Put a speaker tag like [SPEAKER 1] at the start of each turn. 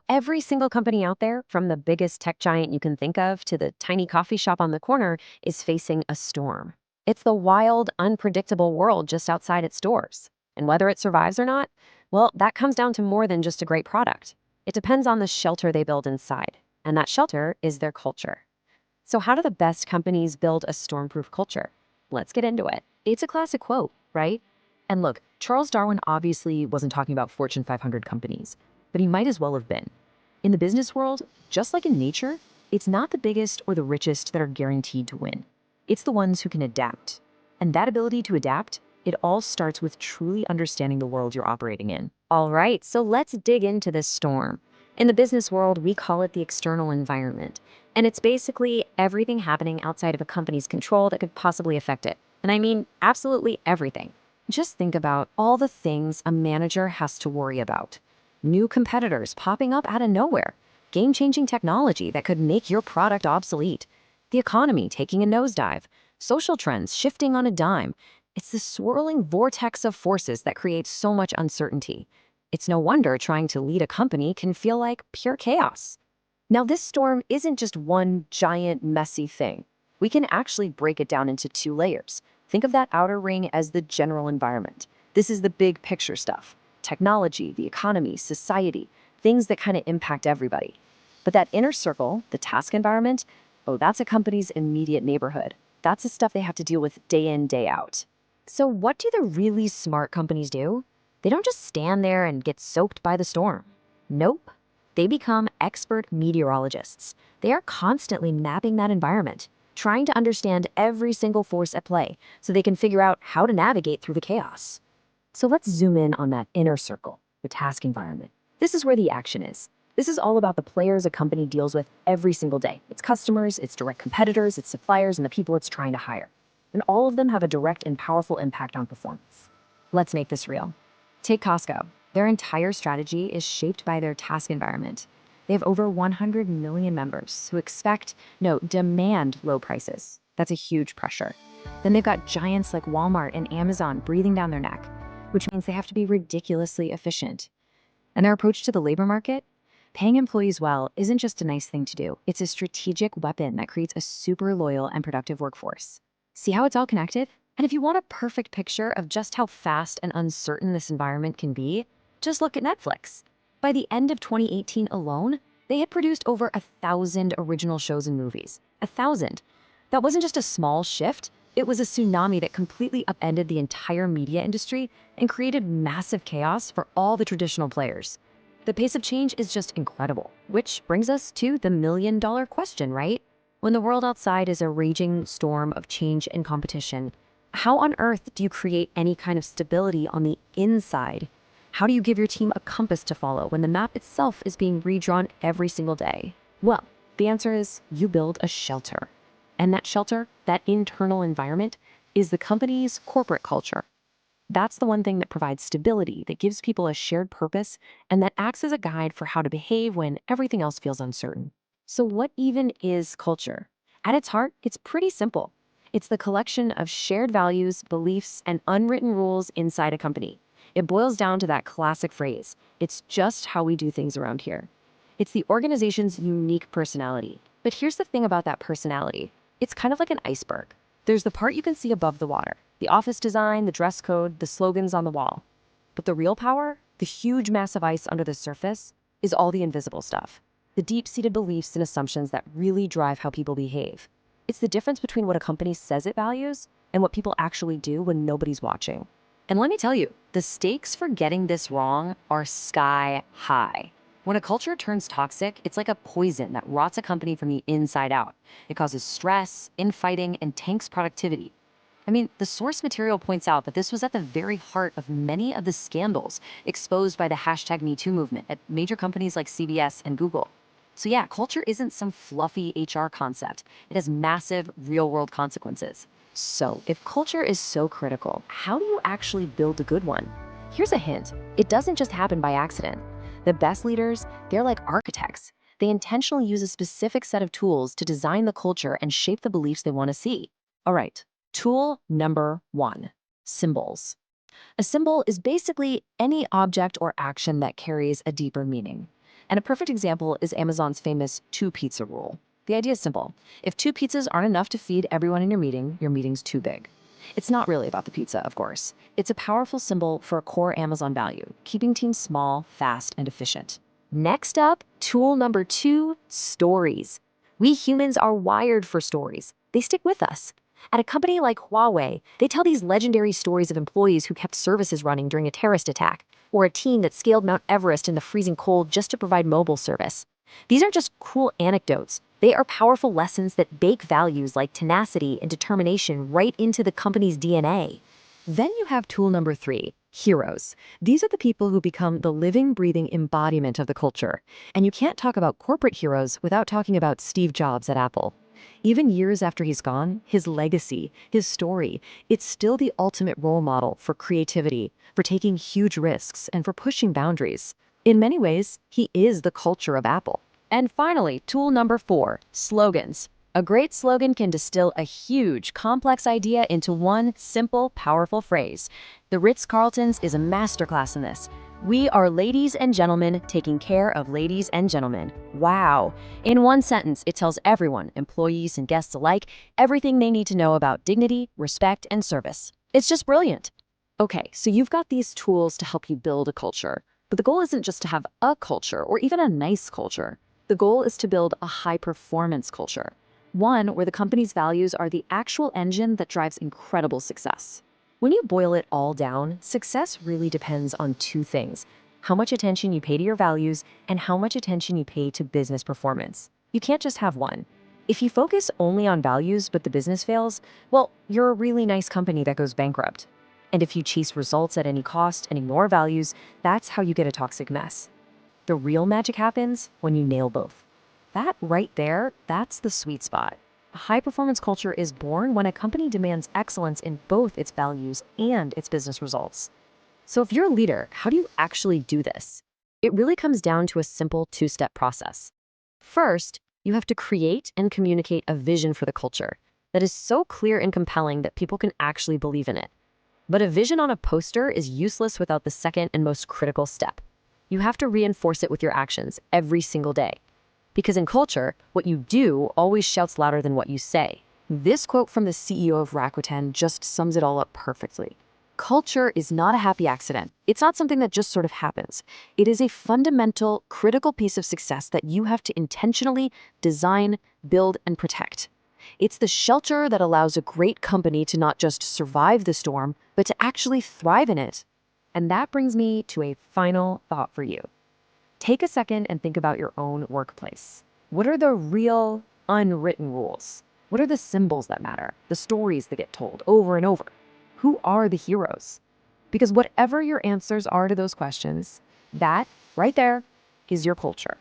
[SPEAKER 1] Every single company out there, from the biggest tech giant you can think of to the tiny coffee shop on the corner, is facing a storm. It's the wild, unpredictable world just outside its doors. And whether it survives or not, well, that comes down to more than just a great product. It depends on the shelter they build inside. And that shelter is their culture. So, how do the best companies build a stormproof culture? Let's get into it. It's a classic quote, right? And look, Charles Darwin obviously wasn't talking about Fortune 500 companies, but he might as well have been. In the business world, just like in nature, it's not the biggest or the richest that are guaranteed to win. It's the ones who can adapt. And that ability to adapt, it all starts with truly understanding the world you're operating in. All right, so let's dig into this storm. In the business world, we call it the external environment. And it's basically everything happening outside of a company's control that could possibly affect it. And I mean absolutely everything. Just think about all the things a manager has to worry about. New competitors popping up out of nowhere, game-changing technology that could make your product obsolete, the economy taking a nosedive, social trends shifting on a dime. It's the swirling vortex of forces that creates so much uncertainty. It's no wonder trying to lead a company can feel like pure chaos. Now, this storm isn't just one giant, messy thing. We can actually break it down into two layers. Think of that outer ring as the general environment. This is the big picture stuff: technology, the economy, society, things that kind of impact everybody. But that inner circle, the task environment, oh, that's a company's immediate neighborhood. That's the stuff they have to deal with day in, day out. So, what do the really smart companies do? They don't just stand there and get soaked by the storm. Nope. They become expert meteorologists. They are constantly mapping that environment, trying to understand every single force at play so they can figure out how to navigate through the chaos. So let's zoom in on that inner circle, the task environment. This is where the action is. This is all about the players a company deals with every single day: its customers, its direct competitors, its suppliers, and the people it's trying to hire. And all of them have a direct and powerful impact on performance. Let's make this real. Take Costco. Their entire strategy is shaped by their task environment. They have over 100 million members who expect, no, demand low prices. That's a huge pressure. Then they've got giants like Walmart and Amazon breathing down their neck, which means they have to be ridiculously efficient. And their approach to the labor market? Paying employees well isn't just a nice thing to do. It's a strategic weapon that creates a super loyal and productive workforce. See how it's all connected? And if you want a perfect picture of just how fast and uncertain this environment can be, just look at Netflix. By the end of 2018 alone, they had produced over 1,000 original shows and movies. 1,000. That wasn't just a small shift, it was a tsunami that completely upended the entire media industry and created massive chaos for all the traditional players. The pace of change is just incredible, which brings us to the million-dollar question, right? When the world outside is a raging storm of change and competition, how on earth do you create any kind of stability on the inside? How do you give your team a compass to follow when the map itself is being redrawn every single day? Well, the answer is you build a shelter. And that shelter, that internal environment, is the company's corporate culture. That's the one thing that provides stability, that gives people a shared purpose, and that acts as a guide for how to behave when everything else feels uncertain. So, what even is culture? At its heart, it's pretty simple. It's the collection of shared values, beliefs, and unwritten rules inside a company. It boils down to that classic phrase: it's just how we do things around here. It's the organization's unique personality. But here's the thing about that personality: it's kind of like an iceberg. There's the part you can see above the water: the office design, the dress code, the slogans on the wall. But the real power, the huge mass of ice under the surface, is all the invisible stuff. The deep-seated beliefs and assumptions that really drive how people behave. It's the difference between what a company says it values and what people actually do when nobody's watching. And let me tell you, the stakes for getting this wrong are sky high. When a culture turns toxic, it's like a poison that rots a company from the inside out. It causes stress, infighting, and tanks productivity. I mean, the source material points out that this was at the very heart of many of the scandals exposed by the hashtag #MeToo movement at major companies like CBS and Google. So yeah, culture isn't some fluffy HR concept. It has massive real-world consequences. So if culture is so critical, how do you actually build a good one? Here's a hint. It doesn't just happen by accident. The best leaders, they're like architects. They intentionally use a specific set of tools to design the culture and shape the beliefs they want to see. All right, tool number one: symbols. A symbol is basically any object or action that carries a deeper meaning. And a perfect example is Amazon's famous two-pizza rule. The idea is simple. If two pizzas aren't enough to feed everyone in your meeting's too big. It's not really about the pizza, of course. It's a powerful symbol for a core Amazon value, keeping teams small, fast, and efficient. Next up, tool number 2, stories. We humans are wired for stories. They stick with us. At a company like Huawei, they tell these legendary stories of employees who kept services running during a terrorist attack, or a team that scaled Mount Everest in the freezing cold just to provide mobile service. These aren't just cool anecdotes. They are powerful lessons that bake values like tenacity and determination right into the company's DNA. Then you have tool number 3, heroes. These are the people who become the living, breathing embodiment of the culture. And you can't talk about corporate heroes without talking about Steve Jobs at Apple. Even years after he's gone, his legacy, his story, it's still the ultimate role model for creativity, for taking huge risks, and for pushing boundaries. In many ways, he is the culture of Apple. And finally, tool number 4, slogans. A great slogan can distill a huge, complex idea into one simple, powerful phrase. The Ritz-Carlton's is a masterclass in this. We are ladies and gentlemen taking care of ladies and gentlemen. Wow. In one sentence, it tells everyone, employees and guests alike, everything they need to know about dignity, respect, and service. It's just brilliant. Okay, so you've got these tools to help you build a culture. But the goal isn't just to have a culture or even a nice culture. The goal is to build a high-performance culture. One where the company's values are the actual engine that drives incredible success. When you boil it all down, success really depends on two things: how much attention you pay to your values and how much attention you pay to business performance. You can't just have one. If you focus only on values but the business fails, well, you're a really nice company that goes bankrupt. And if you chase results at any cost and ignore values, that's how you get a toxic mess. The real magic happens when you nail both. That right there, that's the sweet spot. A high-performance culture is born when a company demands excellence in both its values and its business results. So if you're a leader, how do you actually do this? It really comes down to a simple two-step process. First, you have to create and communicate a vision for the culture that is so clear and compelling that people can actually believe in it. But a vision on a poster is useless without the second and most critical step. You have to reinforce it with your actions every single day. Because in culture, what you do always shouts louder than what you say. This quote from the CEO of Rakuten just sums it all up perfectly. Culture is not a happy accident. It's not something that just sort of happens. It is a fundamental, critical piece of success that you have to intentionally design, build, and protect. It's the shelter that allows a great company to not just survive the storm, but to actually thrive in it. And that brings me to a final thought for you. Take a second and think about your own workplace. What are the real, unwritten rules? What are the symbols that matter? The stories that get told over and over? Who are the heroes? Because whatever your answers are to those questions, that right there is your culture.